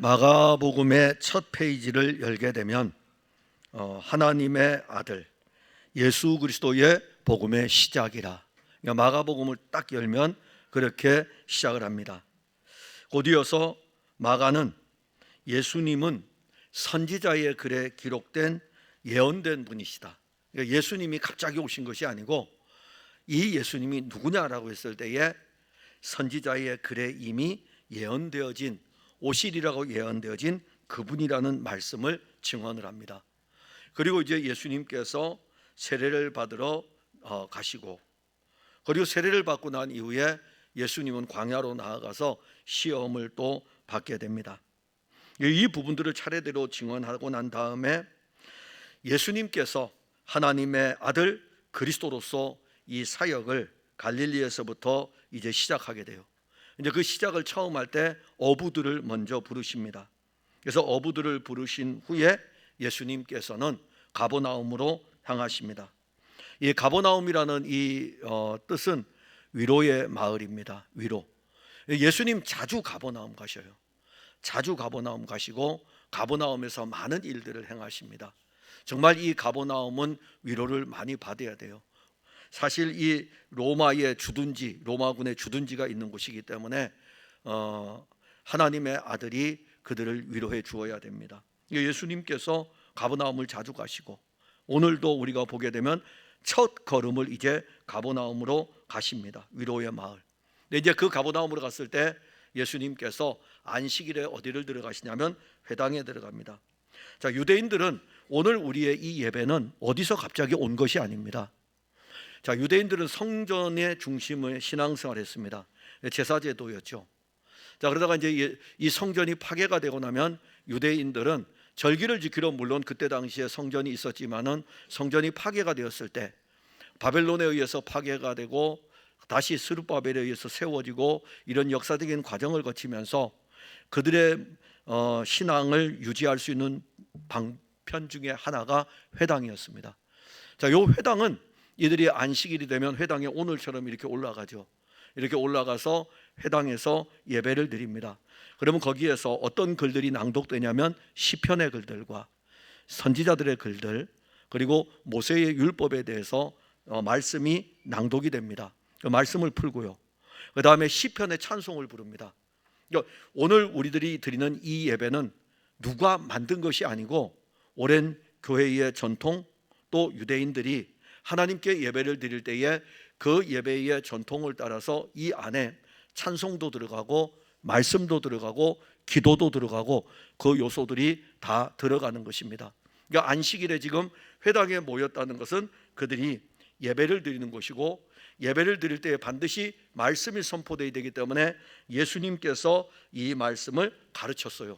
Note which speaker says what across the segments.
Speaker 1: 마가복음의 첫 페이지를 열게 되면 하나님의 아들 예수 그리스도의 복음의 시작이라, 그러니까 마가복음을 딱 열면 그렇게 시작을 합니다. 곧이어서 마가는 예수님은 선지자의 글에 기록된 예언된 분이시다, 그러니까 예수님이 갑자기 오신 것이 아니고 이 예수님이 누구냐라고 했을 때에 선지자의 글에 이미 예언되어진, 오시리라고 예언되어진 그분이라는 말씀을 증언을 합니다. 그리고 이제 예수님께서 세례를 받으러 가시고, 그리고 세례를 받고 난 이후에 예수님은 광야로 나아가서 시험을 또 받게 됩니다. 이 부분들을 차례대로 증언하고 난 다음에 예수님께서 하나님의 아들 그리스도로서 이 사역을 갈릴리에서부터 이제 시작하게 돼요. 이제 그 시작을 처음 할 때 어부들을 먼저 부르십니다. 그래서 어부들을 부르신 후에 예수님께서는 가버나움으로 향하십니다. 이 가버나움이라는 이 뜻은 위로의 마을입니다. 위로. 예수님 자주 가버나움 가셔요. 자주 가버나움 가시고 가버나움에서 많은 일들을 행하십니다. 정말 이 가버나움은 위로를 많이 받아야 돼요. 사실 이 로마의 주둔지, 로마군의 주둔지가 있는 곳이기 때문에 하나님의 아들이 그들을 위로해 주어야 됩니다. 예수님께서 가버나움을 자주 가시고 오늘도 우리가 보게 되면 첫 걸음을 이제 가버나움으로 가십니다. 위로의 마을. 근데 이제 그 가버나움으로 갔을 때 예수님께서 안식일에 어디를 들어가시냐면 회당에 들어갑니다. 자, 유대인들은 오늘 우리의 이 예배는 어디서 갑자기 온 것이 아닙니다. 자, 유대인들은 성전의 중심을 신앙생활했습니다. 제사제도였죠. 자, 그러다가 이제 이 성전이 파괴가 되고 나면 유대인들은 절기를 지키러, 물론 그때 당시에 성전이 있었지만은 성전이 파괴가 되었을 때 바벨론에 의해서 파괴가 되고 다시 스룹바벨에 의해서 세워지고 이런 역사적인 과정을 거치면서 그들의 신앙을 유지할 수 있는 방편 중에 하나가 회당이었습니다. 자, 이 회당은 이들이 안식일이 되면 회당에 오늘처럼 이렇게 올라가죠. 이렇게 올라가서 회당에서 예배를 드립니다. 그러면 거기에서 어떤 글들이 낭독되냐면 시편의 글들과 선지자들의 글들, 그리고 모세의 율법에 대해서 말씀이 낭독이 됩니다. 그 말씀을 풀고요. 그 다음에 시편의 찬송을 부릅니다. 오늘 우리들이 드리는 이 예배는 누가 만든 것이 아니고 오랜 교회의 전통, 또 유대인들이 하나님께 예배를 드릴 때에 그 예배의 전통을 따라서 이 안에 찬송도 들어가고 말씀도 들어가고 기도도 들어가고 그 요소들이 다 들어가는 것입니다. 그러니까 안식일에 지금 회당에 모였다는 것은 그들이 예배를 드리는 것이고, 예배를 드릴 때 반드시 말씀이 선포되어야 되기 때문에 예수님께서 이 말씀을 가르쳤어요.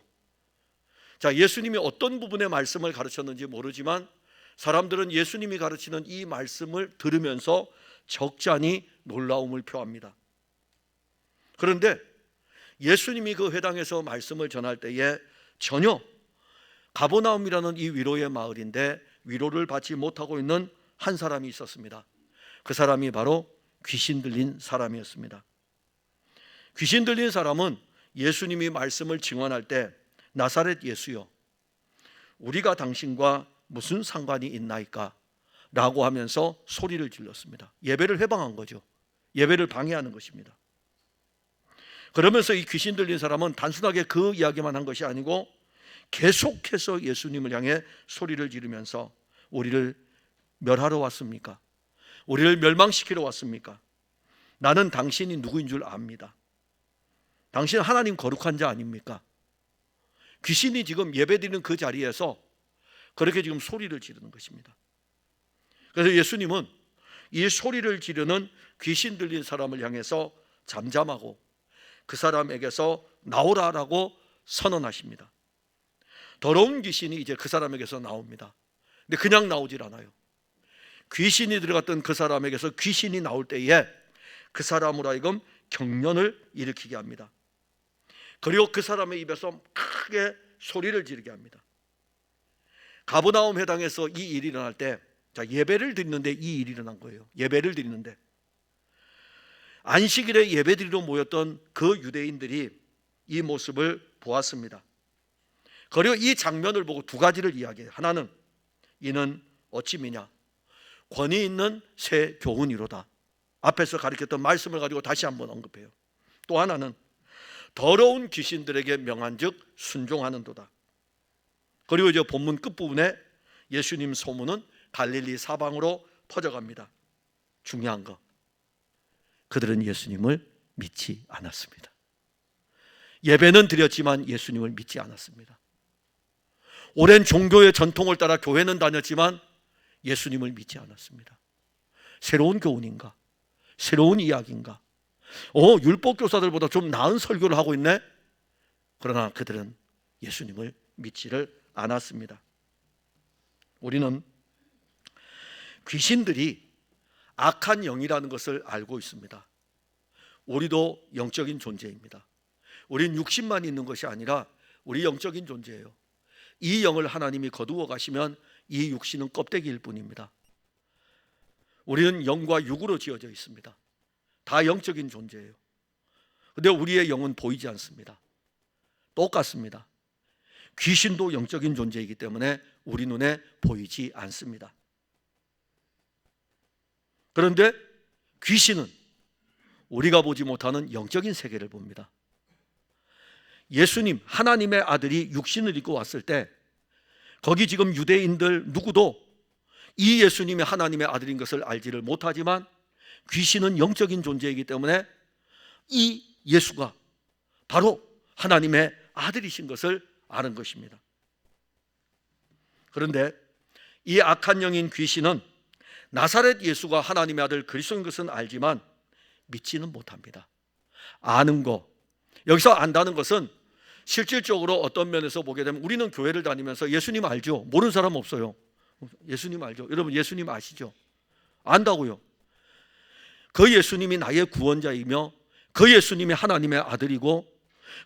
Speaker 1: 자, 예수님이 어떤 부분의 말씀을 가르쳤는지 모르지만 사람들은 예수님이 가르치는 이 말씀을 들으면서 적잖이 놀라움을 표합니다. 그런데 예수님이 그 회당에서 말씀을 전할 때에 전혀 가버나움이라는 이 위로의 마을인데 위로를 받지 못하고 있는 한 사람이 있었습니다. 그 사람이 바로 귀신 들린 사람이었습니다. 귀신 들린 사람은 예수님이 말씀을 증언할 때 나사렛 예수여, 우리가 당신과 무슨 상관이 있나이까? 라고 하면서 소리를 질렀습니다. 예배를 회방한 거죠. 예배를 방해하는 것입니다. 그러면서 이 귀신 들린 사람은 단순하게 그 이야기만 한 것이 아니고 계속해서 예수님을 향해 소리를 지르면서 우리를 멸하러 왔습니까? 우리를 멸망시키러 왔습니까? 나는 당신이 누구인 줄 압니다. 당신은 하나님 거룩한 자 아닙니까? 귀신이 지금 예배드리는 그 자리에서 그렇게 지금 소리를 지르는 것입니다. 그래서 예수님은 이 소리를 지르는 귀신 들린 사람을 향해서 잠잠하고 그 사람에게서 나오라라고 선언하십니다. 더러운 귀신이 이제 그 사람에게서 나옵니다. 근데 그냥 나오질 않아요. 귀신이 들어갔던 그 사람에게서 귀신이 나올 때에 그 사람으로 하여금 경련을 일으키게 합니다. 그리고 그 사람의 입에서 크게 소리를 지르게 합니다. 가버나움 회당에서 이 일이 일어날 때, 자, 예배를 드리는데 이 일이 일어난 거예요. 예배를 드리는데 안식일에 예배 드리러 모였던 그 유대인들이 이 모습을 보았습니다. 그리고 이 장면을 보고 두 가지를 이야기해요. 하나는 이는 어찌미냐 권위 있는 새 교훈이로다. 앞에서 가르쳤던 말씀을 가지고 다시 한번 언급해요. 또 하나는 더러운 귀신들에게 명한즉 순종하는도다. 그리고 이제 본문 끝부분에 예수님 소문은 갈릴리 사방으로 퍼져갑니다. 중요한 거, 그들은 예수님을 믿지 않았습니다. 예배는 드렸지만 예수님을 믿지 않았습니다. 오랜 종교의 전통을 따라 교회는 다녔지만 예수님을 믿지 않았습니다. 새로운 교훈인가? 새로운 이야기인가? 율법교사들보다 좀 나은 설교를 하고 있네? 그러나 그들은 예수님을 믿지를 않았습니다. 우리는 귀신들이 악한 영이라는 것을 알고 있습니다. 우리도 영적인 존재입니다. 우린 육신만 있는 것이 아니라 우리 영적인 존재예요. 이 영을 하나님이 거두어 가시면 이 육신은 껍데기일 뿐입니다. 우리는 영과 육으로 지어져 있습니다. 다 영적인 존재예요. 그런데 우리의 영은 보이지 않습니다. 똑같습니다. 귀신도 영적인 존재이기 때문에 우리 눈에 보이지 않습니다. 그런데 귀신은 우리가 보지 못하는 영적인 세계를 봅니다. 예수님, 하나님의 아들이 육신을 입고 왔을 때 거기 지금 유대인들 누구도 이 예수님이 하나님의 아들인 것을 알지를 못하지만 귀신은 영적인 존재이기 때문에 이 예수가 바로 하나님의 아들이신 것을 아는 것입니다. 그런데 이 악한 영인 귀신은 나사렛 예수가 하나님의 아들 그리스도인 것은 알지만 믿지는 못합니다. 아는 거, 여기서 안다는 것은 실질적으로 어떤 면에서 보게 되면 우리는 교회를 다니면서 예수님 알죠? 모르는 사람 없어요. 예수님 알죠? 여러분 예수님 아시죠? 안다고요. 그 예수님이 나의 구원자이며 그 예수님이 하나님의 아들이고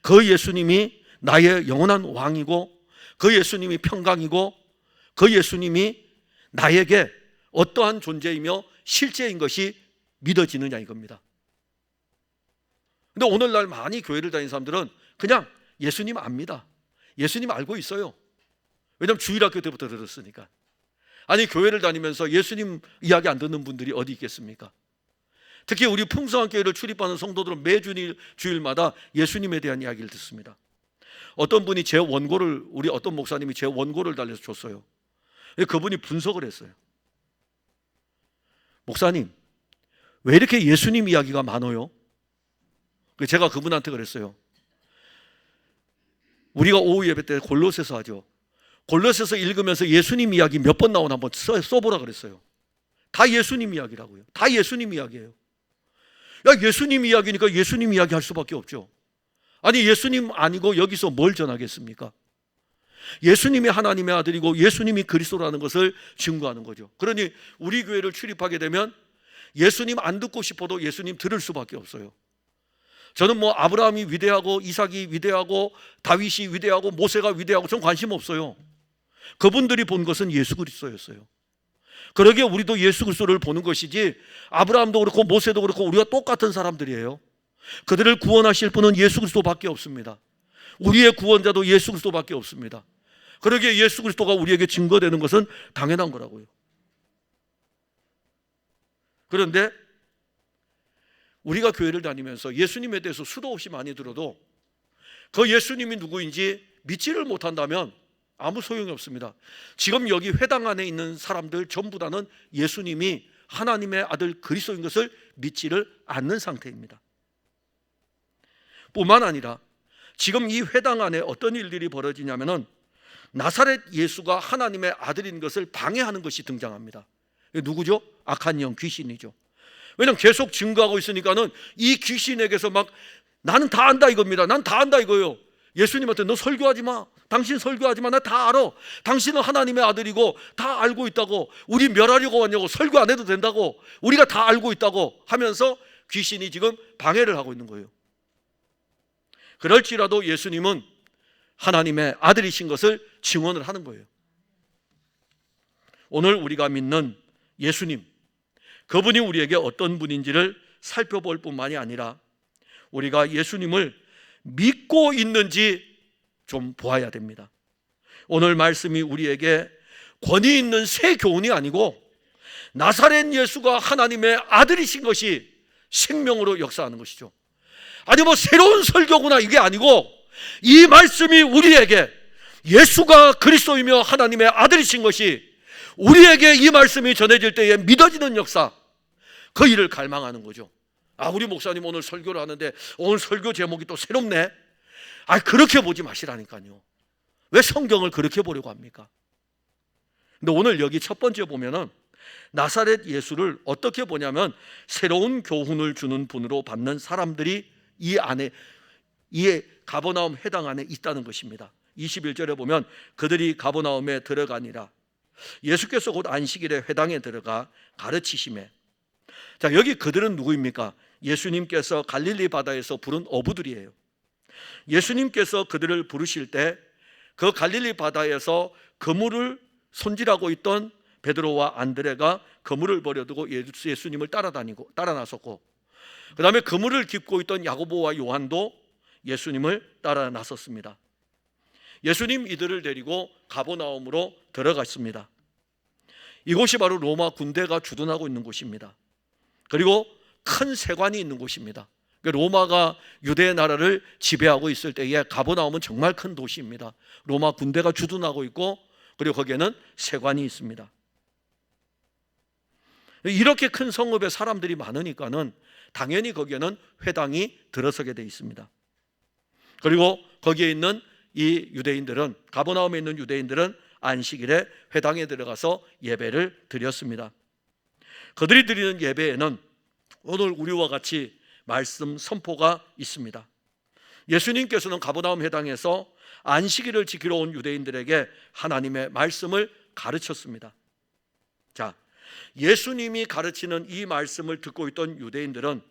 Speaker 1: 그 예수님이 나의 영원한 왕이고 그 예수님이 평강이고 그 예수님이 나에게 어떠한 존재이며 실제인 것이 믿어지느냐 이겁니다. 근데 오늘날 많이 교회를 다니는 사람들은 그냥 예수님 압니다. 예수님 알고 있어요. 왜냐하면 주일학교 때부터 들었으니까. 아니 교회를 다니면서 예수님 이야기 안 듣는 분들이 어디 있겠습니까? 특히 우리 풍성한 교회를 출입하는 성도들은 매주 주일마다 예수님에 대한 이야기를 듣습니다. 어떤 분이 제 원고를, 우리 어떤 목사님이 제 원고를 달려서 줬어요. 그분이 분석을 했어요. 목사님, 왜 이렇게 예수님 이야기가 많아요? 제가 그분한테 그랬어요. 우리가 오후 예배 때 골로새서 하죠. 골로새서 읽으면서 예수님 이야기 몇 번 나오나 한번 써보라 그랬어요. 다 예수님 이야기라고요. 다 예수님 이야기예요. 야, 예수님 이야기니까 예수님 이야기 할 수밖에 없죠. 아니 예수님 아니고 여기서 뭘 전하겠습니까? 예수님이 하나님의 아들이고 예수님이 그리스도라는 것을 증거하는 거죠. 그러니 우리 교회를 출입하게 되면 예수님 안 듣고 싶어도 예수님 들을 수밖에 없어요. 저는 뭐 아브라함이 위대하고 이삭이 위대하고 다윗이 위대하고 모세가 위대하고 전 관심 없어요. 그분들이 본 것은 예수 그리스도였어요. 그러기에 우리도 예수 그리스도를 보는 것이지 아브라함도 그렇고 모세도 그렇고 우리가 똑같은 사람들이에요. 그들을 구원하실 분은 예수 그리스도밖에 없습니다. 우리의 구원자도 예수 그리스도밖에 없습니다. 그러기에 예수 그리스도가 우리에게 증거되는 것은 당연한 거라고요. 그런데 우리가 교회를 다니면서 예수님에 대해서 수도 없이 많이 들어도 그 예수님이 누구인지 믿지를 못한다면 아무 소용이 없습니다. 지금 여기 회당 안에 있는 사람들 전부 다는 예수님이 하나님의 아들 그리스도인 것을 믿지를 않는 상태입니다. 뿐만 아니라 지금 이 회당 안에 어떤 일들이 벌어지냐면은 나사렛 예수가 하나님의 아들인 것을 방해하는 것이 등장합니다. 누구죠? 악한 영, 귀신이죠. 왜냐하면 계속 증거하고 있으니까는 이 귀신에게서 막 나는 다 안다 이겁니다. 난 다 안다 이거예요. 예수님한테 너 설교하지 마. 당신 설교하지 마. 나 다 알아. 당신은 하나님의 아들이고 다 알고 있다고. 우리 멸하려고 왔냐고. 설교 안 해도 된다고. 우리가 다 알고 있다고 하면서 귀신이 지금 방해를 하고 있는 거예요. 그럴지라도 예수님은 하나님의 아들이신 것을 증언을 하는 거예요. 오늘 우리가 믿는 예수님, 그분이 우리에게 어떤 분인지를 살펴볼 뿐만이 아니라 우리가 예수님을 믿고 있는지 좀 보아야 됩니다. 오늘 말씀이 우리에게 권위 있는 새 교훈이 아니고 나사렛 예수가 하나님의 아들이신 것이 생명으로 역사하는 것이죠. 아니 뭐 새로운 설교구나 이게 아니고, 이 말씀이 우리에게 예수가 그리스도이며 하나님의 아들이신 것이 우리에게 이 말씀이 전해질 때에 믿어지는 역사, 그 일을 갈망하는 거죠. 우리 목사님 오늘 설교를 하는데 오늘 설교 제목이 또 새롭네. 그렇게 보지 마시라니까요. 왜 성경을 그렇게 보려고 합니까? 근데 오늘 여기 첫 번째 보면은 나사렛 예수를 어떻게 보냐면 새로운 교훈을 주는 분으로 받는 사람들이 이 안에, 이 가버나움 회당 안에 있다는 것입니다. 21절에 보면 그들이 가버나움에 들어가니라. 예수께서 곧 안식일에 회당에 들어가 가르치시매. 자, 여기 그들은 누구입니까? 예수님께서 갈릴리 바다에서 부른 어부들이에요. 예수님께서 그들을 부르실 때 그 갈릴리 바다에서 그물을 손질하고 있던 베드로와 안드레가 그물을 버려두고 예수님을 따라 나섰고, 그 다음에 그물을 깁고 있던 야고보와 요한도 예수님을 따라 나섰습니다. 예수님 이들을 데리고 가버나움으로 들어갔습니다. 이곳이 바로 로마 군대가 주둔하고 있는 곳입니다. 그리고 큰 세관이 있는 곳입니다. 로마가 유대 나라를 지배하고 있을 때에 가버나움은 정말 큰 도시입니다. 로마 군대가 주둔하고 있고, 그리고 거기에는 세관이 있습니다. 이렇게 큰 성읍에 사람들이 많으니까는 당연히 거기에는 회당이 들어서게 돼 있습니다. 그리고 거기에 있는 이 유대인들은, 가버나움에 있는 유대인들은 안식일에 회당에 들어가서 예배를 드렸습니다. 그들이 드리는 예배에는 오늘 우리와 같이 말씀 선포가 있습니다. 예수님께서는 가버나움 회당에서 안식일을 지키러 온 유대인들에게 하나님의 말씀을 가르쳤습니다. 자, 예수님이 가르치는 이 말씀을 듣고 있던 유대인들은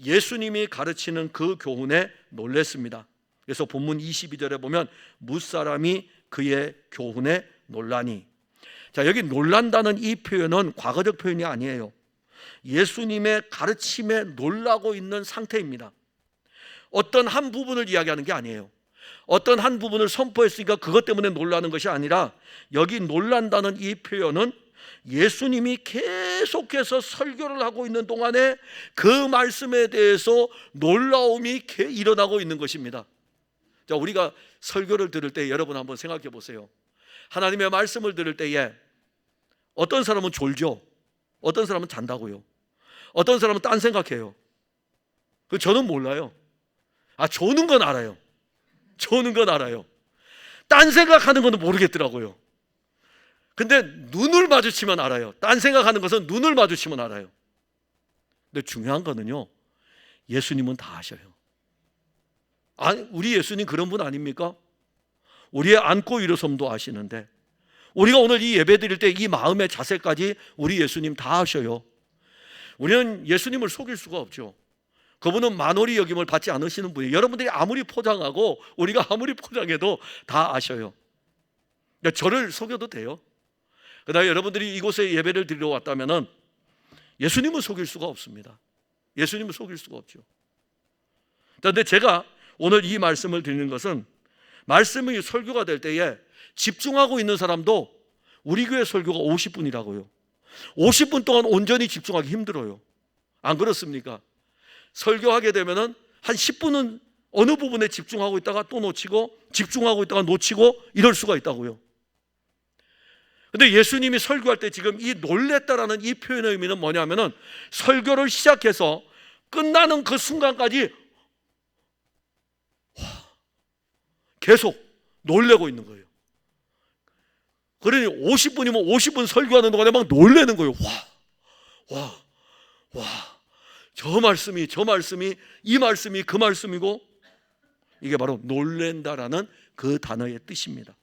Speaker 1: 예수님이 가르치는 그 교훈에 놀랐습니다. 그래서 본문 22절에 보면 뭇사람이 그의 교훈에 놀라니. 자, 여기 놀란다는 이 표현은 과거적 표현이 아니에요. 예수님의 가르침에 놀라고 있는 상태입니다. 어떤 한 부분을 이야기하는 게 아니에요. 어떤 한 부분을 선포했으니까 그것 때문에 놀라는 것이 아니라, 여기 놀란다는 이 표현은 예수님이 계속해서 설교를 하고 있는 동안에 그 말씀에 대해서 놀라움이 일어나고 있는 것입니다. 자, 우리가 설교를 들을 때 여러분 한번 생각해 보세요. 하나님의 말씀을 들을 때에 어떤 사람은 졸죠. 어떤 사람은 잔다고요. 어떤 사람은 딴 생각해요. 저는 몰라요. 조는 건 알아요. 조는 건 알아요. 딴 생각하는 건 모르겠더라고요. 근데 눈을 마주치면 알아요. 딴 생각하는 것은 눈을 마주치면 알아요. 근데 중요한 거는요, 예수님은 다 아셔요. 우리 예수님 그런 분 아닙니까? 우리의 안고 일어섬도 아시는데, 우리가 오늘 이 예배 드릴 때 이 마음의 자세까지 우리 예수님 다 아셔요. 우리는 예수님을 속일 수가 없죠. 그분은 만홀히 여김을 받지 않으시는 분이에요. 여러분들이 아무리 포장하고 우리가 아무리 포장해도 다 아셔요. 그러니까 저를 속여도 돼요. 그다음에 여러분들이 이곳에 예배를 드리러 왔다면은 예수님은 속일 수가 없습니다. 예수님은 속일 수가 없죠. 그런데 제가 오늘 이 말씀을 드리는 것은, 말씀이 설교가 될 때에 집중하고 있는 사람도 우리 교회 설교가 50분이라고요. 50분 동안 온전히 집중하기 힘들어요. 안 그렇습니까? 설교하게 되면은 한 10분은 어느 부분에 집중하고 있다가 또 놓치고, 집중하고 있다가 놓치고, 이럴 수가 있다고요. 근데 예수님이 설교할 때 지금 이 놀랬다라는 이 표현의 의미는 뭐냐면은, 설교를 시작해서 끝나는 그 순간까지 계속 놀래고 있는 거예요. 그러니 50분이면 50분 설교하는 동안에 막 놀래는 거예요. 저 말씀이 이 말씀이 그 말씀이고, 이게 바로 놀랜다라는 그 단어의 뜻입니다.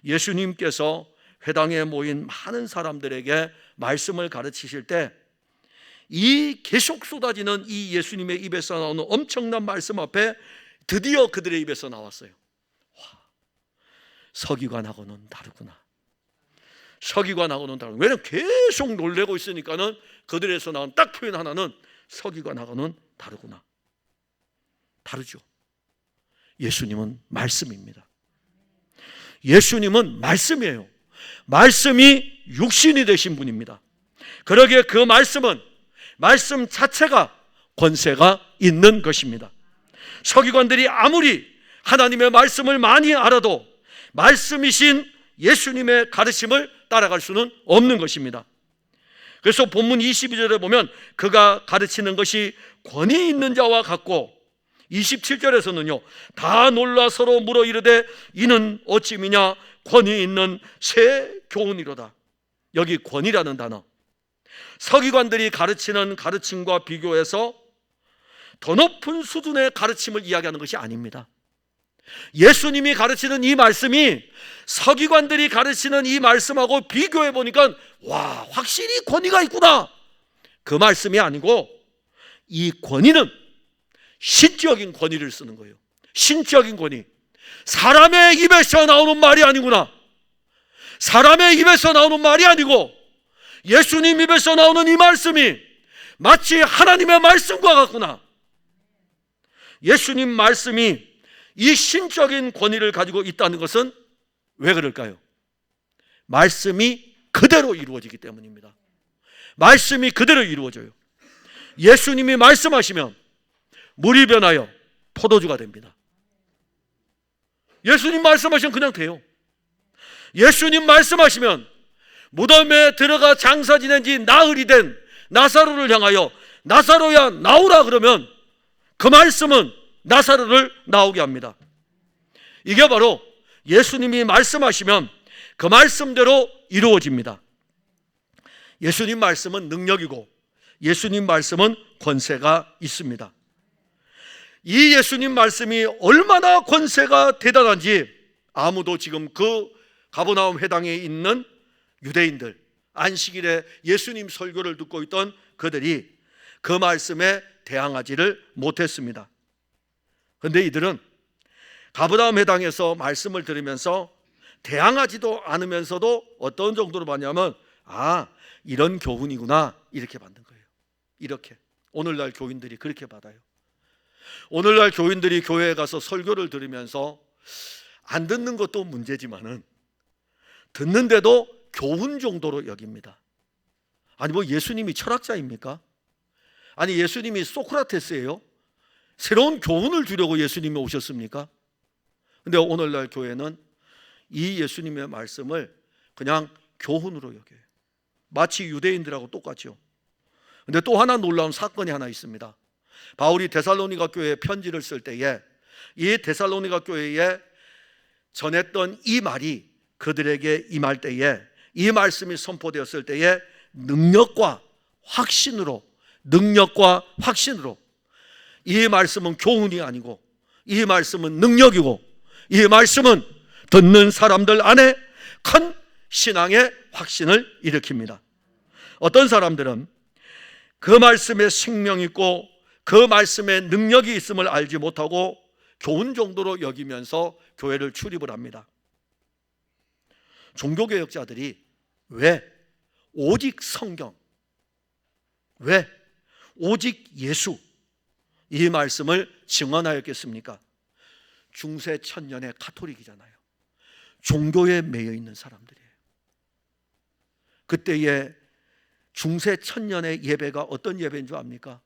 Speaker 1: 예수님께서 회당에 모인 많은 사람들에게 말씀을 가르치실 때 이 계속 쏟아지는 이 예수님의 입에서 나오는 엄청난 말씀 앞에 드디어 그들의 입에서 나왔어요. 서기관하고는 다르구나. 서기관하고는 다르구나. 왜냐하면 계속 놀래고 있으니까는 그들에서 나온 딱 표현 하나는 서기관하고는 다르구나. 다르죠. 예수님은 말씀입니다. 예수님은 말씀이에요. 말씀이 육신이 되신 분입니다. 그러기에 그 말씀은 말씀 자체가 권세가 있는 것입니다. 서기관들이 아무리 하나님의 말씀을 많이 알아도 말씀이신 예수님의 가르침을 따라갈 수는 없는 것입니다. 그래서 본문 22절에 보면 그가 가르치는 것이 권위 있는 자와 같고, 27절에서는요 다 놀라 서로 물어 이르되 이는 어찌 미냐 권위 있는 새 교훈이로다. 여기 권위라는 단어, 서기관들이 가르치는 가르침과 비교해서 더 높은 수준의 가르침을 이야기하는 것이 아닙니다. 예수님이 가르치는 이 말씀이 서기관들이 가르치는 이 말씀하고 비교해 보니까 와, 확실히 권위가 있구나, 그 말씀이 아니고, 이 권위는 신적인 권위를 쓰는 거예요. 신적인 권위. 사람의 입에서 나오는 말이 아니구나. 사람의 입에서 나오는 말이 아니고 예수님 입에서 나오는 이 말씀이 마치 하나님의 말씀과 같구나. 예수님 말씀이 이 신적인 권위를 가지고 있다는 것은 왜 그럴까요? 말씀이 그대로 이루어지기 때문입니다. 말씀이 그대로 이루어져요. 예수님이 말씀하시면 물이 변하여 포도주가 됩니다. 예수님 말씀하시면 그냥 돼요. 예수님 말씀하시면 무덤에 들어가 장사 지낸 지 나흘이 된 나사로를 향하여 나사로야 나오라 그러면 그 말씀은 나사로를 나오게 합니다. 이게 바로 예수님이 말씀하시면 그 말씀대로 이루어집니다. 예수님 말씀은 능력이고 예수님 말씀은 권세가 있습니다. 이 예수님 말씀이 얼마나 권세가 대단한지 아무도 지금 그 가버나움 회당에 있는 유대인들, 안식일에 예수님 설교를 듣고 있던 그들이 그 말씀에 대항하지를 못했습니다. 그런데 이들은 가버나움 회당에서 말씀을 들으면서 대항하지도 않으면서도 어떤 정도로 봤냐면, 아, 이런 교훈이구나, 이렇게 받는 거예요. 이렇게 오늘날 교인들이 그렇게 받아요. 오늘날 교인들이 교회에 가서 설교를 들으면서 안 듣는 것도 문제지만은 듣는데도 교훈 정도로 여깁니다. 아니 뭐 예수님이 철학자입니까? 아니 예수님이 소크라테스예요? 새로운 교훈을 주려고 예수님이 오셨습니까? 근데 오늘날 교회는 이 예수님의 말씀을 그냥 교훈으로 여겨요. 마치 유대인들하고 똑같죠. 근데 또 하나 놀라운 사건이 하나 있습니다. 바울이 데살로니가 교회에 편지를 쓸 때에 이 데살로니가 교회에 전했던 이 말이 그들에게 임할 때에, 이 말씀이 선포되었을 때에 능력과 확신으로 이 말씀은 교훈이 아니고 이 말씀은 능력이고 이 말씀은 듣는 사람들 안에 큰 신앙의 확신을 일으킵니다. 어떤 사람들은 그 말씀에 생명이 있고 그 말씀에 능력이 있음을 알지 못하고 교훈 정도로 여기면서 교회를 출입을 합니다. 종교개혁자들이 왜 오직 성경, 왜 오직 예수, 이 말씀을 증언하였겠습니까? 중세 천년의 가톨릭이잖아요. 종교에 매여 있는 사람들이에요. 그때의 중세 천년의 예배가 어떤 예배인 줄 압니까?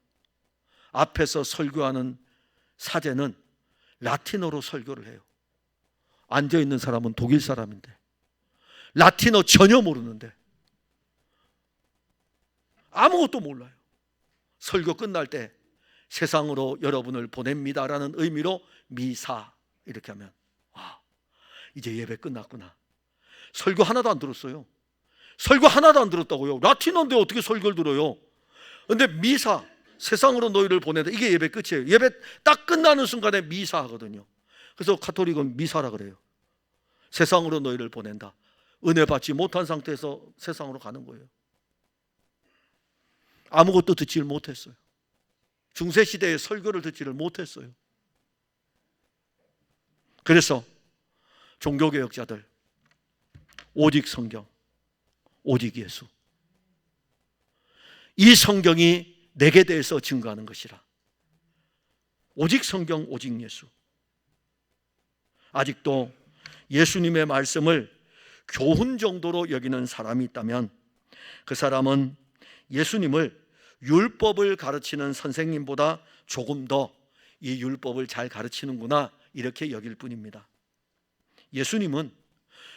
Speaker 1: 앞에서 설교하는 사제는 라틴어로 설교를 해요. 앉아있는 사람은 독일 사람인데 라틴어 전혀 모르는데 아무것도 몰라요. 설교 끝날 때 세상으로 여러분을 보냅니다라는 의미로 미사 이렇게 하면, 와, 이제 예배 끝났구나. 설교 하나도 안 들었어요. 설교 하나도 안 들었다고요. 라틴어인데 어떻게 설교를 들어요? 근데 미사, 세상으로 너희를 보낸다, 이게 예배 끝이에요. 예배 딱 끝나는 순간에 미사 하거든요. 그래서 가톨릭은 미사라 그래요. 세상으로 너희를 보낸다. 은혜 받지 못한 상태에서 세상으로 가는 거예요. 아무것도 듣지를 못했어요. 중세시대의 설교를 듣지를 못했어요. 그래서 종교개혁자들 오직 성경, 오직 예수, 이 성경이 내게 대해서 증거하는 것이라. 오직 성경, 오직 예수. 아직도 예수님의 말씀을 교훈 정도로 여기는 사람이 있다면 그 사람은 예수님을 율법을 가르치는 선생님보다 조금 더 이 율법을 잘 가르치는구나 이렇게 여길 뿐입니다. 예수님은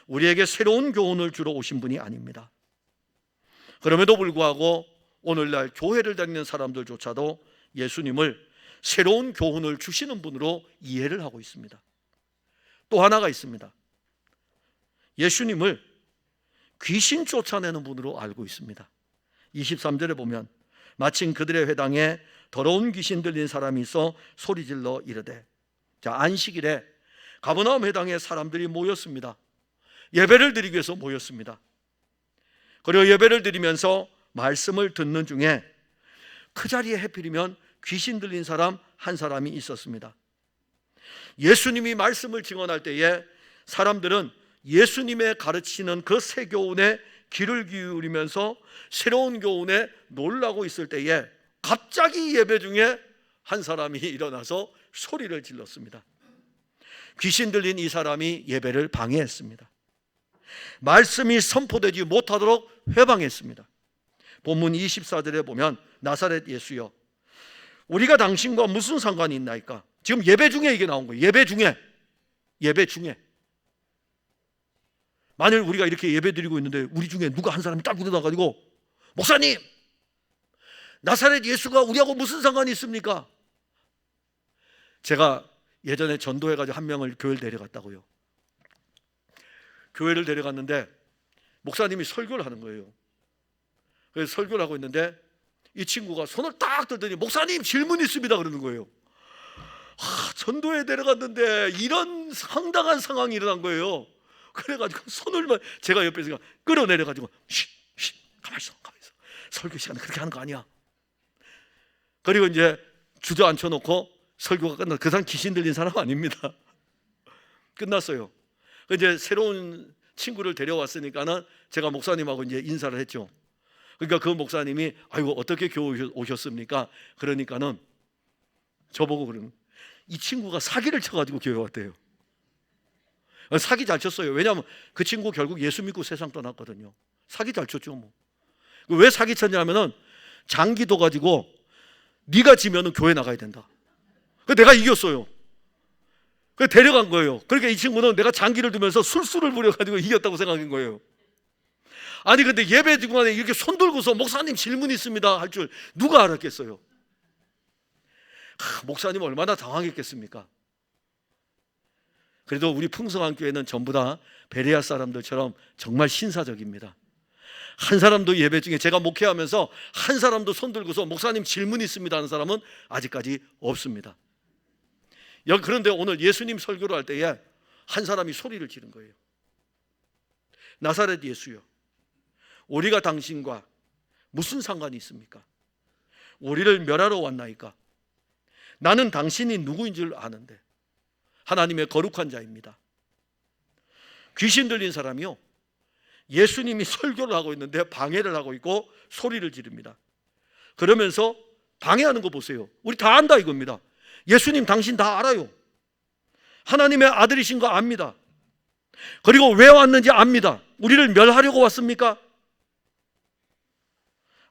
Speaker 1: 우리에게 새로운 교훈을 주러 오신 분이 아닙니다. 그럼에도 불구하고 오늘날 교회를 다니는 사람들조차도 예수님을 새로운 교훈을 주시는 분으로 이해를 하고 있습니다. 또 하나가 있습니다. 예수님을 귀신 쫓아내는 분으로 알고 있습니다. 23절에 보면 마침 그들의 회당에 더러운 귀신 들린 사람이 있어 소리질러 이르되, 자, 안식일에 가버나움 회당에 사람들이 모였습니다. 예배를 드리기 위해서 모였습니다. 그리고 예배를 드리면서 말씀을 듣는 중에 그 자리에 해필이면 귀신 들린 사람 한 사람이 있었습니다. 예수님이 말씀을 증언할 때에 사람들은 예수님의 가르치는 그 새 교훈에 귀를 기울이면서 새로운 교훈에 놀라고 있을 때에 갑자기 예배 중에 한 사람이 일어나서 소리를 질렀습니다. 귀신 들린 이 사람이 예배를 방해했습니다. 말씀이 선포되지 못하도록 회방했습니다. 본문 24절에 보면 나사렛 예수여, 우리가 당신과 무슨 상관이 있나이까? 지금 예배 중에 이게 나온 거예요. 예배 중에 만일 우리가 이렇게 예배 드리고 있는데 우리 중에 누가 한 사람이 딱 일어나가지고, 목사님, 나사렛 예수가 우리하고 무슨 상관이 있습니까? 제가 예전에 전도해가지고 한 명을 교회를 데려갔다고요. 교회를 데려갔는데 목사님이 설교를 하는 거예요. 그래서 설교를 하고 있는데 이 친구가 손을 딱 들더니 목사님 질문 있습니다 그러는 거예요. 전도에 데려갔는데 이런 황당한 상황이 일어난 거예요. 그래가지고 손을 제가 옆에서 끌어내려가지고 가만히 있어. 설교 시간에 그렇게 하는 거 아니야. 그리고 이제 주저앉혀 놓고 설교가 끝나. 그 사람 귀신 들린 사람 아닙니다. 끝났어요. 이제 새로운 친구를 데려왔으니까는 제가 목사님하고 이제 인사를 했죠. 그러니까 그 목사님이 아이고 어떻게 교회 오셨습니까? 그러니까는 저보고 그러는, 이 친구가 사기를 쳐가지고 교회 왔대요. 사기 잘 쳤어요. 왜냐하면 그 친구 결국 예수 믿고 세상 떠났거든요. 사기 잘 쳤죠 뭐. 왜 사기 쳤냐면은 장기도 가지고 네가 지면은 교회 나가야 된다. 내가 이겼어요. 그래서 데려간 거예요. 그러니까 이 친구는 내가 장기를 두면서 술수를 부려가지고 이겼다고 생각한 거예요. 아니 근데 예배 중간에 이렇게 손 들고서 목사님 질문 있습니다 할 줄 누가 알았겠어요? 목사님 얼마나 당황했겠습니까? 그래도 우리 풍성한 교회는 전부 다 베레아 사람들처럼 정말 신사적입니다. 한 사람도 예배 중에, 제가 목회하면서 한 사람도 손 들고서 목사님 질문 있습니다 하는 사람은 아직까지 없습니다. 그런데 오늘 예수님 설교를 할 때에 한 사람이 소리를 지른 거예요. 나사렛 예수여, 우리가 당신과 무슨 상관이 있습니까? 우리를 멸하러 왔나이까? 나는 당신이 누구인 줄 아는데 하나님의 거룩한 자입니다. 귀신 들린 사람이요, 예수님이 설교를 하고 있는데 방해를 하고 있고 소리를 지릅니다. 그러면서 방해하는 거 보세요. 우리 다 안다 이겁니다. 예수님 당신 다 알아요. 하나님의 아들이신 거 압니다. 그리고 왜 왔는지 압니다. 우리를 멸하려고 왔습니까?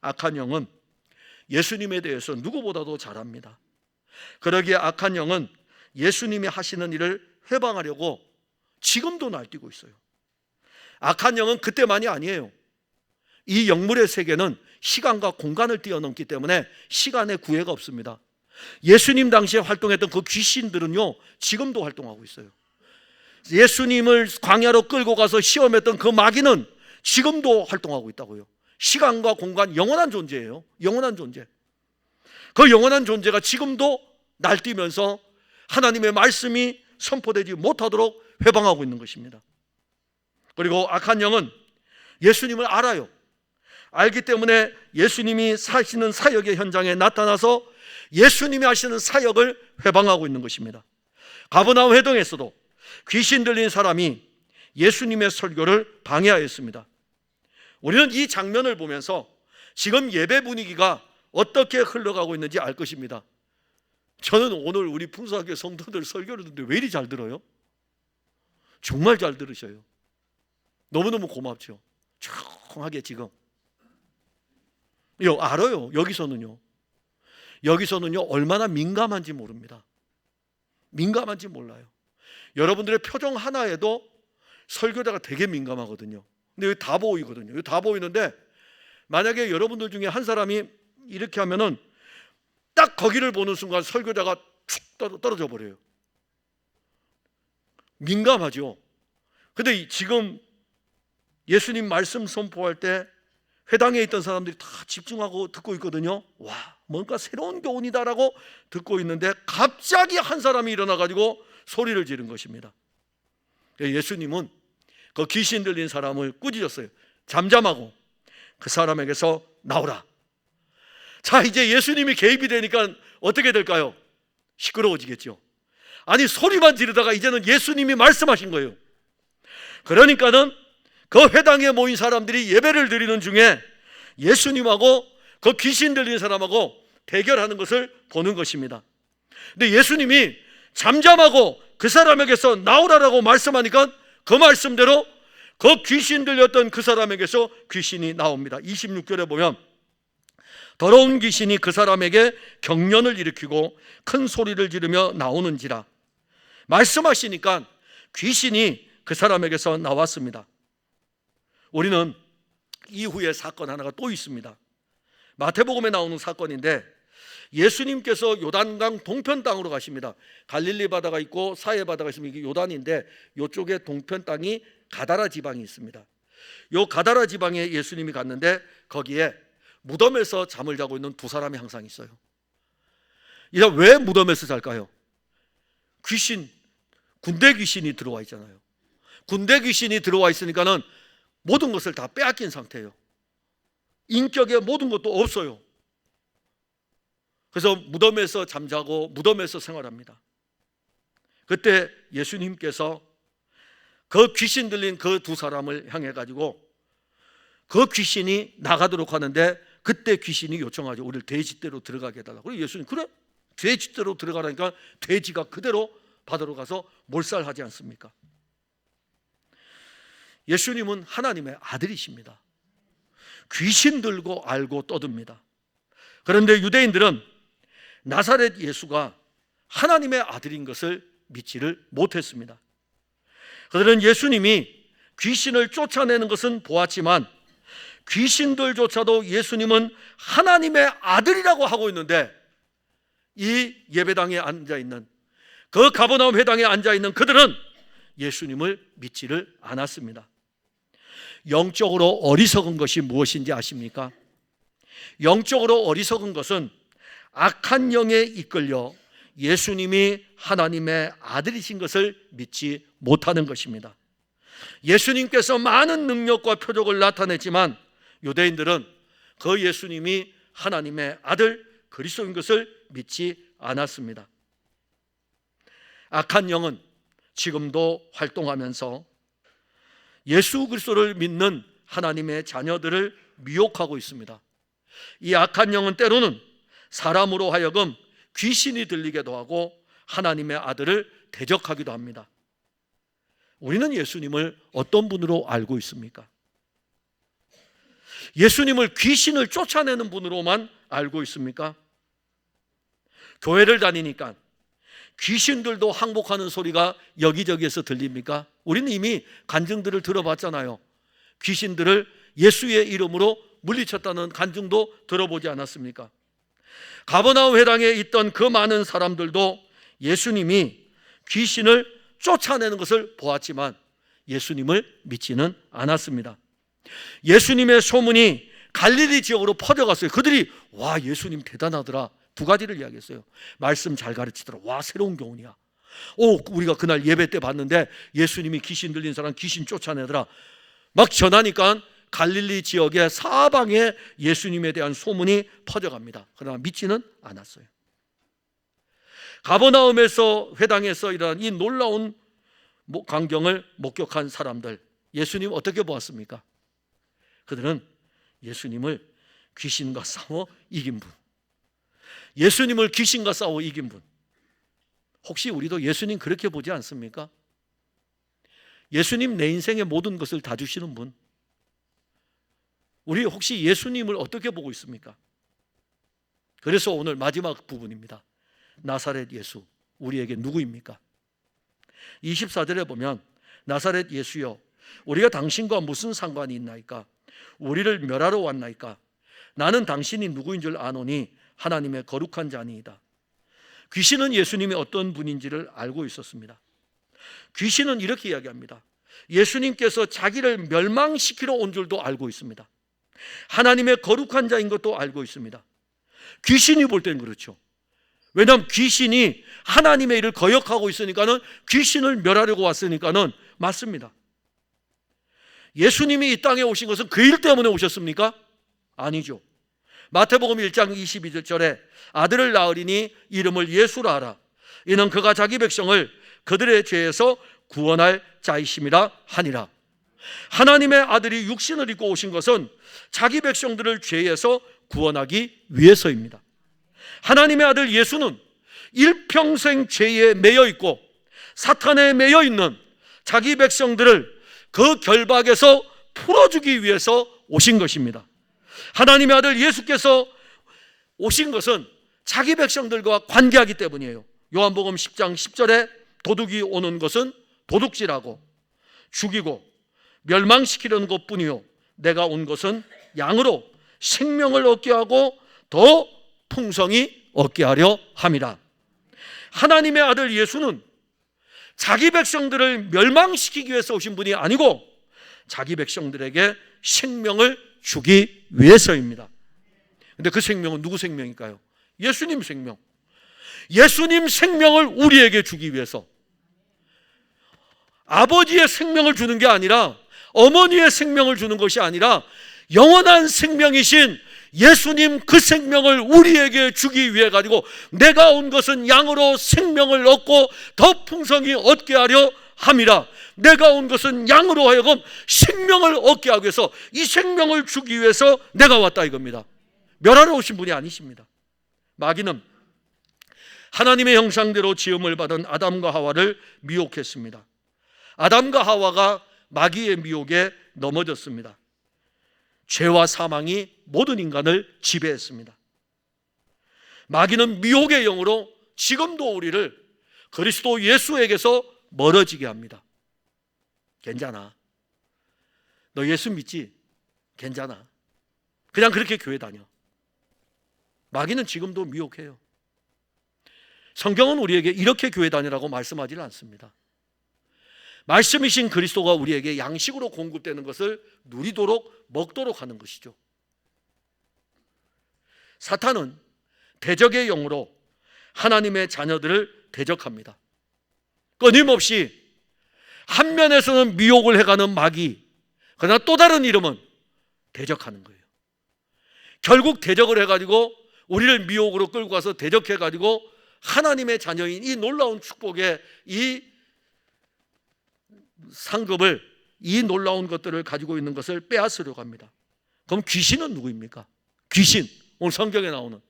Speaker 1: 악한 영은 예수님에 대해서 누구보다도 잘 압니다. 그러기에 악한 영은 예수님이 하시는 일을 회방하려고 지금도 날뛰고 있어요. 악한 영은 그때만이 아니에요. 이 영물의 세계는 시간과 공간을 뛰어넘기 때문에 시간의 구애가 없습니다. 예수님 당시에 활동했던 그 귀신들은요 지금도 활동하고 있어요. 예수님을 광야로 끌고 가서 시험했던 그 마귀는 지금도 활동하고 있다고요. 시간과 공간, 영원한 존재예요. 영원한 존재. 그 영원한 존재가 지금도 날뛰면서 하나님의 말씀이 선포되지 못하도록 회방하고 있는 것입니다. 그리고 악한 영은 예수님을 알아요. 알기 때문에 예수님이 사시는 사역의 현장에 나타나서 예수님이 하시는 사역을 회방하고 있는 것입니다. 가버나움 회당에서도 귀신 들린 사람이 예수님의 설교를 방해하였습니다. 우리는 이 장면을 보면서 지금 예배 분위기가 어떻게 흘러가고 있는지 알 것입니다. 저는 오늘 우리 풍성학교 성도들 설교를 듣는데 왜 이리 잘 들어요? 정말 잘 들으셔요. 너무너무 고맙죠. 조용하게 지금. 알아요. 여기서는요 얼마나 민감한지 모릅니다. 민감한지 몰라요. 여러분들의 표정 하나에도 설교자가 되게 민감하거든요. 근데 여기 다 보이거든요. 여기 다 보이는데 만약에 여러분들 중에 한 사람이 이렇게 하면은 딱 거기를 보는 순간 설교자가 축 떨어져 버려요. 민감하죠. 근데 지금 예수님 말씀 선포할 때 회당에 있던 사람들이 다 집중하고 듣고 있거든요. 와, 뭔가 새로운 교훈이다라고 듣고 있는데 갑자기 한 사람이 일어나가지고 소리를 지른 것입니다. 예수님은 그 귀신 들린 사람을 꾸짖었어요. 잠잠하고 그 사람에게서 나오라. 자, 이제 예수님이 개입이 되니까 어떻게 될까요? 시끄러워지겠죠. 아니, 소리만 지르다가 이제는 예수님이 말씀하신 거예요. 그러니까는 그 회당에 모인 사람들이 예배를 드리는 중에 예수님하고 그 귀신 들린 사람하고 대결하는 것을 보는 것입니다. 근데 예수님이 잠잠하고 그 사람에게서 나오라라고 말씀하니까 그 말씀대로 그 귀신 들렸던 그 사람에게서 귀신이 나옵니다. 26절에 보면 더러운 귀신이 그 사람에게 경련을 일으키고 큰 소리를 지르며 나오는지라. 말씀하시니까 귀신이 그 사람에게서 나왔습니다. 우리는 이후에 사건 하나가 또 있습니다. 마태복음에 나오는 사건인데 예수님께서 요단강 동편 땅으로 가십니다. 갈릴리 바다가 있고 사해 바다가 있으면 이게 요단인데 이쪽에 동편 땅이 가다라 지방이 있습니다. 요 가다라 지방에 예수님이 갔는데 거기에 무덤에서 잠을 자고 있는 두 사람이 항상 있어요. 이제 왜 무덤에서 잘까요? 군대 귀신이 들어와 있잖아요. 군대 귀신이 들어와 있으니까는 모든 것을 다 빼앗긴 상태예요. 인격의 모든 것도 없어요. 그래서 무덤에서 잠자고 무덤에서 생활합니다. 그때 예수님께서 그 귀신 들린 그 두 사람을 향해 가지고 그 귀신이 나가도록 하는데 그때 귀신이 요청하죠. 우리를 돼지떼로 들어가게 해달라고. 그리고 예수님 그래? 돼지떼로 들어가라니까 돼지가 그대로 바다로 가서 몰살하지 않습니까? 예수님은 하나님의 아들이십니다. 귀신 들고 알고 떠듭니다. 그런데 유대인들은 나사렛 예수가 하나님의 아들인 것을 믿지를 못했습니다. 그들은 예수님이 귀신을 쫓아내는 것은 보았지만 귀신들조차도 예수님은 하나님의 아들이라고 하고 있는데 이 예배당에 앉아있는 그 가버나움 회당에 앉아있는 그들은 예수님을 믿지를 않았습니다. 영적으로 어리석은 것이 무엇인지 아십니까? 영적으로 어리석은 것은 악한 영에 이끌려 예수님이 하나님의 아들이신 것을 믿지 못하는 것입니다. 예수님께서 많은 능력과 표적을 나타냈지만 유대인들은 그 예수님이 하나님의 아들 그리스도인 것을 믿지 않았습니다. 악한 영은 지금도 활동하면서 예수 그리스도를 믿는 하나님의 자녀들을 미혹하고 있습니다. 이 악한 영은 때로는 사람으로 하여금 귀신이 들리게도 하고 하나님의 아들을 대적하기도 합니다. 우리는 예수님을 어떤 분으로 알고 있습니까? 예수님을 귀신을 쫓아내는 분으로만 알고 있습니까? 교회를 다니니까 귀신들도 항복하는 소리가 여기저기에서 들립니까? 우리는 이미 간증들을 들어봤잖아요. 귀신들을 예수의 이름으로 물리쳤다는 간증도 들어보지 않았습니까? 가버나움 회당에 있던 그 많은 사람들도 예수님이 귀신을 쫓아내는 것을 보았지만 예수님을 믿지는 않았습니다. 예수님의 소문이 갈릴리 지역으로 퍼져갔어요. 그들이 와, 예수님 대단하더라. 두 가지를 이야기했어요. 말씀 잘 가르치더라. 와, 새로운 교훈이야. 우리가 그날 예배 때 봤는데 예수님이 귀신 들린 사람 귀신 쫓아내더라. 막 전하니까 갈릴리 지역의 사방에 예수님에 대한 소문이 퍼져갑니다. 그러나 믿지는 않았어요. 가버나움에서 회당에서 일어난 이 놀라운 광경을 목격한 사람들, 예수님 어떻게 보았습니까? 그들은 예수님을 귀신과 싸워 이긴 분, 예수님을 귀신과 싸워 이긴 분. 혹시 우리도 예수님 그렇게 보지 않습니까? 예수님 내 인생의 모든 것을 다 주시는 분. 우리 혹시 예수님을 어떻게 보고 있습니까? 그래서 오늘 마지막 부분입니다. 나사렛 예수, 우리에게 누구입니까? 24절에 보면 나사렛 예수여, 우리가 당신과 무슨 상관이 있나이까? 우리를 멸하러 왔나이까? 나는 당신이 누구인 줄 아노니 하나님의 거룩한 자니이다. 귀신은 예수님이 어떤 분인지를 알고 있었습니다. 귀신은 이렇게 이야기합니다. 예수님께서 자기를 멸망시키러 온 줄도 알고 있습니다. 하나님의 거룩한 자인 것도 알고 있습니다. 귀신이 볼 때는 그렇죠. 왜냐하면 귀신이 하나님의 일을 거역하고 있으니까는, 귀신을 멸하려고 왔으니까는 맞습니다. 예수님이 이 땅에 오신 것은 그 일 때문에 오셨습니까? 아니죠. 마태복음 1장 22절에 아들을 낳으리니 이름을 예수라 하라. 이는 그가 자기 백성을 그들의 죄에서 구원할 자이심이라 하니라. 하나님의 아들이 육신을 입고 오신 것은 자기 백성들을 죄에서 구원하기 위해서입니다. 하나님의 아들 예수는 일평생 죄에 매여 있고 사탄에 매여 있는 자기 백성들을 그 결박에서 풀어주기 위해서 오신 것입니다. 하나님의 아들 예수께서 오신 것은 자기 백성들과 관계하기 때문이에요. 요한복음 10장 10절에 도둑이 오는 것은 도둑질하고 죽이고 멸망시키려는 것뿐이요 내가 온 것은 양으로 생명을 얻게 하고 더 풍성히 얻게 하려 함이라. 하나님의 아들 예수는 자기 백성들을 멸망시키기 위해서 오신 분이 아니고 자기 백성들에게 생명을 주기 위해서입니다. 근데 그 생명은 누구 생명일까요? 예수님 생명. 예수님 생명을 우리에게 주기 위해서, 아버지의 생명을 주는 게 아니라, 어머니의 생명을 주는 것이 아니라 영원한 생명이신 예수님 그 생명을 우리에게 주기 위해 가지고, 내가 온 것은 양으로 생명을 얻고 더 풍성히 얻게 하려 함이라. 내가 온 것은 양으로 하여금 생명을 얻게 하기 위해서, 이 생명을 주기 위해서 내가 왔다 이겁니다. 멸하러 오신 분이 아니십니다. 마귀는 하나님의 형상대로 지음을 받은 아담과 하와를 미혹했습니다. 아담과 하와가 마귀의 미혹에 넘어졌습니다. 죄와 사망이 모든 인간을 지배했습니다. 마귀는 미혹의 영으로 지금도 우리를 그리스도 예수에게서 멀어지게 합니다. 괜찮아, 너 예수 믿지? 괜찮아, 그냥 그렇게 교회 다녀. 마귀는 지금도 미혹해요. 성경은 우리에게 이렇게 교회 다니라고 말씀하지는 않습니다. 말씀이신 그리스도가 우리에게 양식으로 공급되는 것을 누리도록 먹도록 하는 것이죠. 사탄은 대적의 영으로 하나님의 자녀들을 대적합니다. 끊임없이 한 면에서는 미혹을 해가는 마귀, 그러나 또 다른 이름은 대적하는 거예요. 결국 대적을 해가지고 우리를 미혹으로 끌고 가서 대적해가지고 하나님의 자녀인 이 놀라운 축복의 이 상급을, 이 놀라운 것들을 가지고 있는 것을 빼앗으려고 합니다. 그럼 귀신은 누구입니까? 귀신, 오늘 성경에 나오는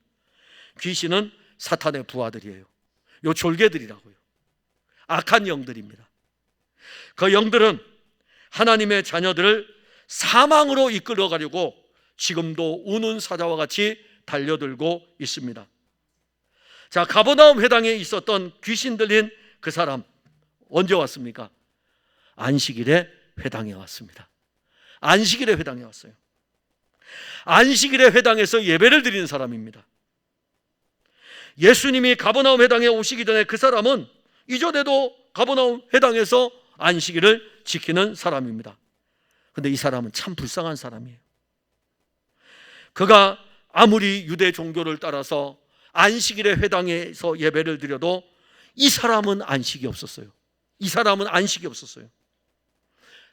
Speaker 1: 귀신은 사탄의 부하들이에요. 요 졸개들이라고요. 악한 영들입니다. 그 영들은 하나님의 자녀들을 사망으로 이끌어 가려고 지금도 우는 사자와 같이 달려들고 있습니다. 자, 가버나움 회당에 있었던 귀신 들린 그 사람 언제 왔습니까? 안식일에 회당에 왔습니다. 안식일에 회당에 왔어요. 안식일에 회당에서 예배를 드리는 사람입니다. 예수님이 가버나움 회당에 오시기 전에 그 사람은 이전에도 가버나움 회당에서 안식일을 지키는 사람입니다. 그런데 이 사람은 참 불쌍한 사람이에요. 그가 아무리 유대 종교를 따라서 안식일에 회당에서 예배를 드려도 이 사람은 안식이 없었어요. 이 사람은 안식이 없었어요.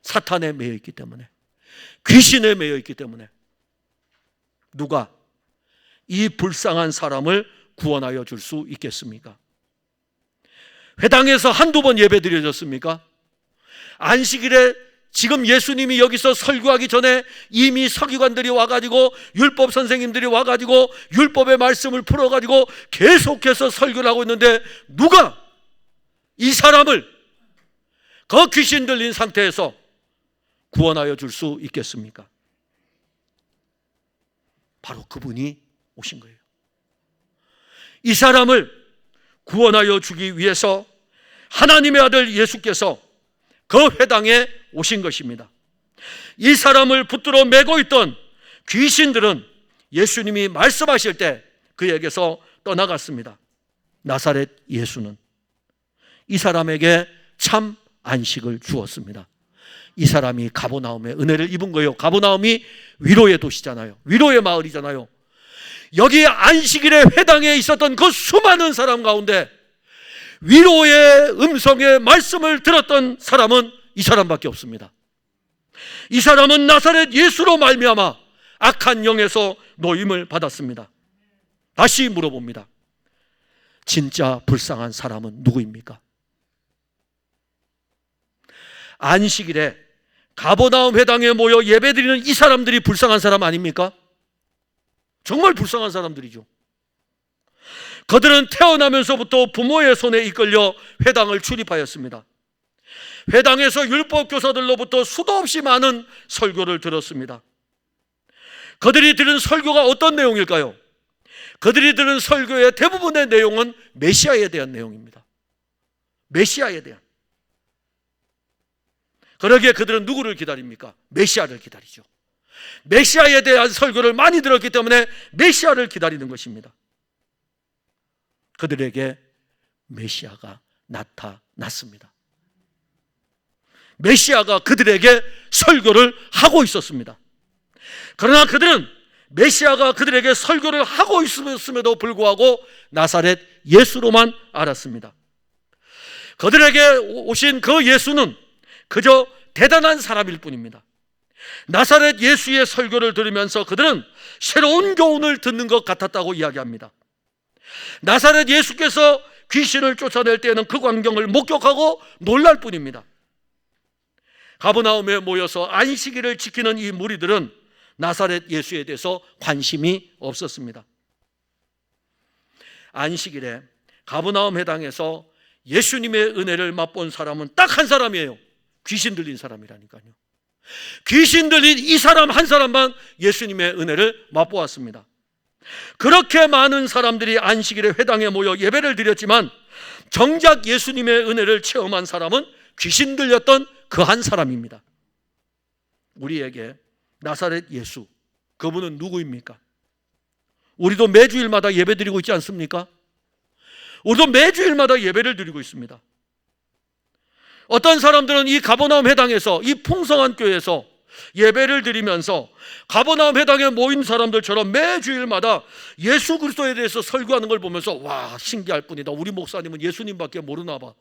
Speaker 1: 사탄에 매여 있기 때문에, 귀신에 매여 있기 때문에. 누가 이 불쌍한 사람을 구원하여 줄 수 있겠습니까? 회당에서 한두 번 예배 드려졌습니까? 안식일에 지금 예수님이 여기서 설교하기 전에 이미 서기관들이 와가지고, 율법 선생님들이 와가지고 율법의 말씀을 풀어가지고 계속해서 설교를 하고 있는데, 누가 이 사람을 그 귀신 들린 상태에서 구원하여 줄 수 있겠습니까? 바로 그분이 오신 거예요. 이 사람을 구원하여 주기 위해서 하나님의 아들 예수께서 그 회당에 오신 것입니다. 이 사람을 붙들어 매고 있던 귀신들은 예수님이 말씀하실 때 그에게서 떠나갔습니다. 나사렛 예수는 이 사람에게 참 안식을 주었습니다. 이 사람이 가버나움의 은혜를 입은 거예요. 가버나움이 위로의 도시잖아요. 위로의 마을이잖아요. 여기 안식일의 회당에 있었던 그 수많은 사람 가운데 위로의 음성의 말씀을 들었던 사람은 이 사람밖에 없습니다. 이 사람은 나사렛 예수로 말미암아 악한 영에서 노임을 받았습니다. 다시 물어봅니다. 진짜 불쌍한 사람은 누구입니까? 안식일에 가버나움 회당에 모여 예배드리는 이 사람들이 불쌍한 사람 아닙니까? 정말 불쌍한 사람들이죠. 그들은 태어나면서부터 부모의 손에 이끌려 회당을 출입하였습니다. 회당에서 율법교사들로부터 수도 없이 많은 설교를 들었습니다. 그들이 들은 설교가 어떤 내용일까요? 그들이 들은 설교의 대부분의 내용은 메시아에 대한 내용입니다. 메시아에 대한. 그러기에 그들은 누구를 기다립니까? 메시아를 기다리죠. 메시아에 대한 설교를 많이 들었기 때문에 메시아를 기다리는 것입니다. 그들에게 메시아가 나타났습니다. 메시아가 그들에게 설교를 하고 있었습니다. 그러나 그들은 메시아가 그들에게 설교를 하고 있음에도 불구하고 나사렛 예수로만 알았습니다. 그들에게 오신 그 예수는 그저 대단한 사람일 뿐입니다. 나사렛 예수의 설교를 들으면서 그들은 새로운 교훈을 듣는 것 같았다고 이야기합니다. 나사렛 예수께서 귀신을 쫓아낼 때에는 그 광경을 목격하고 놀랄 뿐입니다. 가버나움에 모여서 안식일을 지키는 이 무리들은 나사렛 예수에 대해서 관심이 없었습니다. 안식일에 가버나움 회당에서 예수님의 은혜를 맛본 사람은 딱 한 사람이에요. 귀신 들린 사람이라니까요. 귀신 들린 이 사람 한 사람만 예수님의 은혜를 맛보았습니다. 그렇게 많은 사람들이 안식일에 회당에 모여 예배를 드렸지만 정작 예수님의 은혜를 체험한 사람은 귀신 들렸던 그 한 사람입니다. 우리에게 나사렛 예수, 그분은 누구입니까? 우리도 매주일마다 예배 드리고 있지 않습니까? 우리도 매주일마다 예배를 드리고 있습니다. 어떤 사람들은 이 가버나움 회당에서, 이 풍성한 교회에서 예배를 드리면서 가버나움 회당에 모인 사람들처럼 매주일마다 예수 그리스도에 대해서 설교하는 걸 보면서 와, 신기할 뿐이다. 우리 목사님은 예수님밖에 모르나 봐.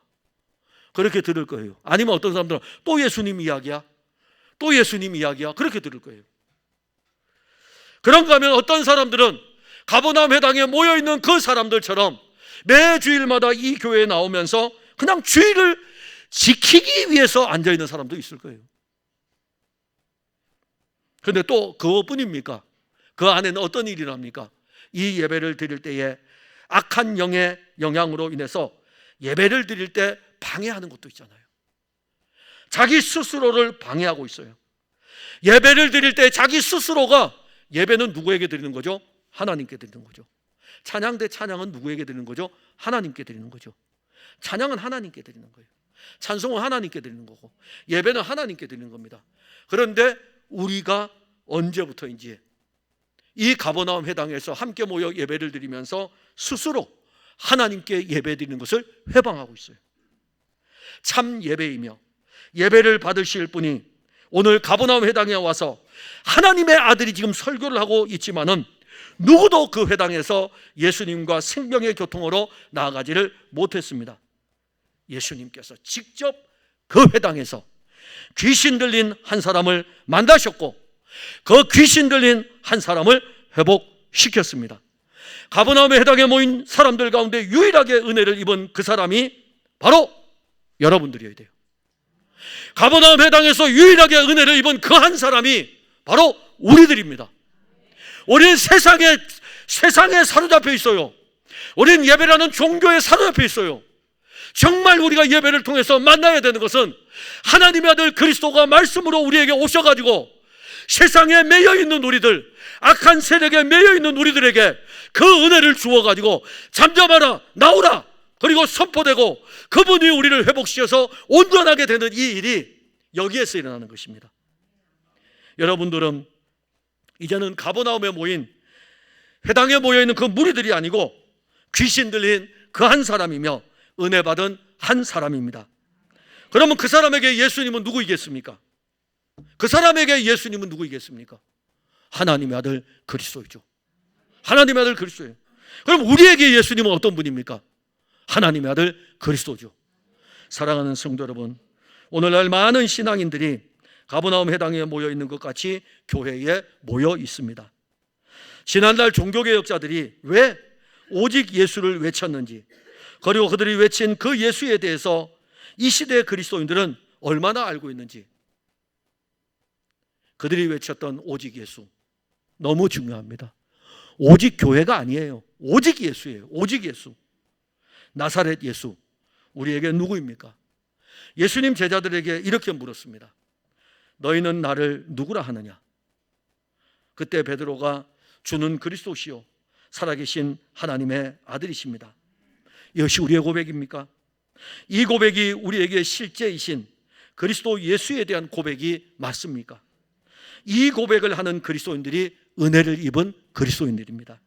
Speaker 1: 그렇게 들을 거예요. 아니면 어떤 사람들은 또 예수님 이야기야? 또 예수님 이야기야? 그렇게 들을 거예요. 그런가 하면 어떤 사람들은 가버나움 회당에 모여있는 그 사람들처럼 매주일마다 이 교회에 나오면서 그냥 주의를 지키기 위해서 앉아있는 사람도 있을 거예요. 그런데 또 그것뿐입니까? 그 안에는 어떤 일이 납니까? 이 예배를 드릴 때에 악한 영의 영향으로 인해서 예배를 드릴 때 방해하는 것도 있잖아요. 자기 스스로를 방해하고 있어요. 예배를 드릴 때 자기 스스로가, 예배는 누구에게 드리는 거죠? 하나님께 드리는 거죠. 찬양 대 찬양은 누구에게 드리는 거죠? 하나님께 드리는 거죠. 찬양은 하나님께 드리는 거예요. 찬송은 하나님께 드리는 거고 예배는 하나님께 드리는 겁니다. 그런데 우리가 언제부터인지 이 가버나움 회당에서 함께 모여 예배를 드리면서 스스로 하나님께 예배 드리는 것을 회방하고 있어요. 참 예배이며 예배를 받으실 분이 오늘 가버나움 회당에 와서 하나님의 아들이 지금 설교를 하고 있지만은 누구도 그 회당에서 예수님과 생명의 교통으로 나아가지를 못했습니다. 예수님께서 직접 그 회당에서 귀신 들린 한 사람을 만나셨고 그 귀신 들린 한 사람을 회복시켰습니다. 가버나움 회당에 모인 사람들 가운데 유일하게 은혜를 입은 그 사람이 바로 여러분들이어야 돼요. 가버나움 회당에서 유일하게 은혜를 입은 그 한 사람이 바로 우리들입니다. 우리는 세상에 사로잡혀 있어요. 우리는 예배라는 종교에 사로잡혀 있어요. 정말 우리가 예배를 통해서 만나야 되는 것은 하나님의 아들 그리스도가 말씀으로 우리에게 오셔가지고 세상에 매여있는 우리들, 악한 세력에 매여있는 우리들에게 그 은혜를 주어가지고 잠잠하라, 나오라, 그리고 선포되고 그분이 우리를 회복시켜서 온전하게 되는 이 일이 여기에서 일어나는 것입니다. 여러분들은 이제는 가버나움에 모인, 회당에 모여있는 그 무리들이 아니고 귀신 들린 그 한 사람이며 은혜 받은 한 사람입니다. 그러면 그 사람에게 예수님은 누구이겠습니까? 그 사람에게 예수님은 누구이겠습니까? 하나님의 아들 그리스도이죠. 하나님의 아들 그리스도예요. 그럼 우리에게 예수님은 어떤 분입니까? 하나님의 아들 그리스도죠. 사랑하는 성도 여러분, 오늘날 많은 신앙인들이 가버나움 회당에 모여 있는 것 같이 교회에 모여 있습니다. 지난날 종교개혁자들이 왜 오직 예수를 외쳤는지, 그리고 그들이 외친 그 예수에 대해서 이 시대의 그리스도인들은 얼마나 알고 있는지, 그들이 외쳤던 오직 예수 너무 중요합니다. 오직 교회가 아니에요. 오직 예수예요. 오직 예수. 나사렛 예수, 우리에게 누구입니까? 예수님 제자들에게 이렇게 물었습니다. 너희는 나를 누구라 하느냐? 그때 베드로가 주는 그리스도시요 살아계신 하나님의 아들이십니다. 이것이 우리의 고백입니까? 이 고백이 우리에게 실제이신 그리스도 예수에 대한 고백이 맞습니까? 이 고백을 하는 그리스도인들이 은혜를 입은 그리스도인들입니다.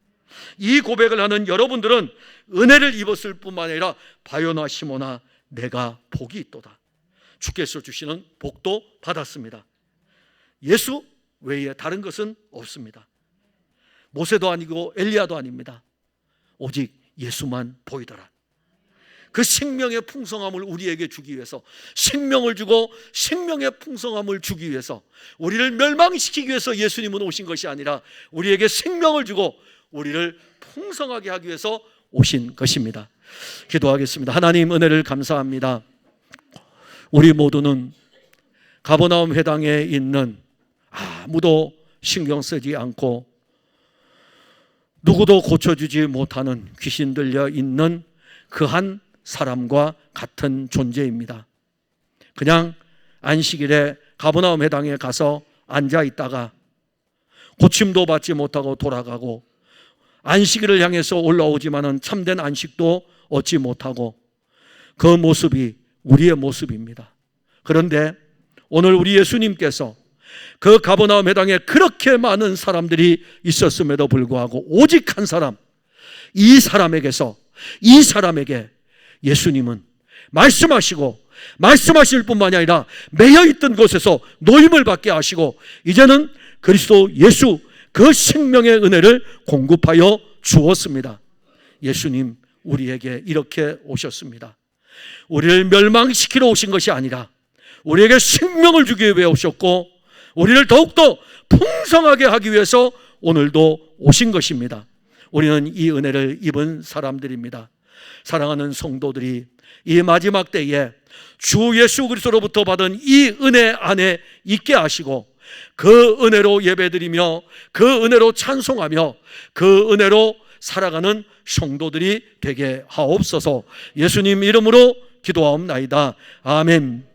Speaker 1: 이 고백을 하는 여러분들은 은혜를 입었을 뿐만 아니라 바요나 시모나 내가 복이 있도다. 주께서 주시는 복도 받았습니다. 예수 외에 다른 것은 없습니다. 모세도 아니고 엘리야도 아닙니다. 오직 예수만 보이더라. 그 생명의 풍성함을 우리에게 주기 위해서, 생명을 주고 생명의 풍성함을 주기 위해서, 우리를 멸망시키기 위해서 예수님은 오신 것이 아니라 우리에게 생명을 주고 우리를 풍성하게 하기 위해서 오신 것입니다. 기도하겠습니다. 하나님 은혜를 감사합니다. 우리 모두는 가버나움 회당에 있는 아무도 신경 쓰지 않고 누구도 고쳐주지 못하는 귀신 들려 있는 그 한 사람과 같은 존재입니다. 그냥 안식일에 가버나움 회당에 가서 앉아 있다가 고침도 받지 못하고 돌아가고, 안식일을 향해서 올라오지만은 참된 안식도 얻지 못하고, 그 모습이 우리의 모습입니다. 그런데 오늘 우리 예수님께서 그 가버나움 회당에 그렇게 많은 사람들이 있었음에도 불구하고 오직 한 사람, 이 사람에게서, 이 사람에게 예수님은 말씀하시고, 말씀하실 뿐만이 아니라 매여있던 곳에서 노임을 받게 하시고, 이제는 그리스도 예수 그 생명의 은혜를 공급하여 주었습니다. 예수님 우리에게 이렇게 오셨습니다. 우리를 멸망시키러 오신 것이 아니라 우리에게 생명을 주기 위해 오셨고, 우리를 더욱더 풍성하게 하기 위해서 오늘도 오신 것입니다. 우리는 이 은혜를 입은 사람들입니다. 사랑하는 성도들이 이 마지막 때에 주 예수 그리스도로부터 받은 이 은혜 안에 있게 하시고, 그 은혜로 예배드리며 그 은혜로 찬송하며 그 은혜로 살아가는 성도들이 되게 하옵소서. 예수님 이름으로 기도하옵나이다. 아멘.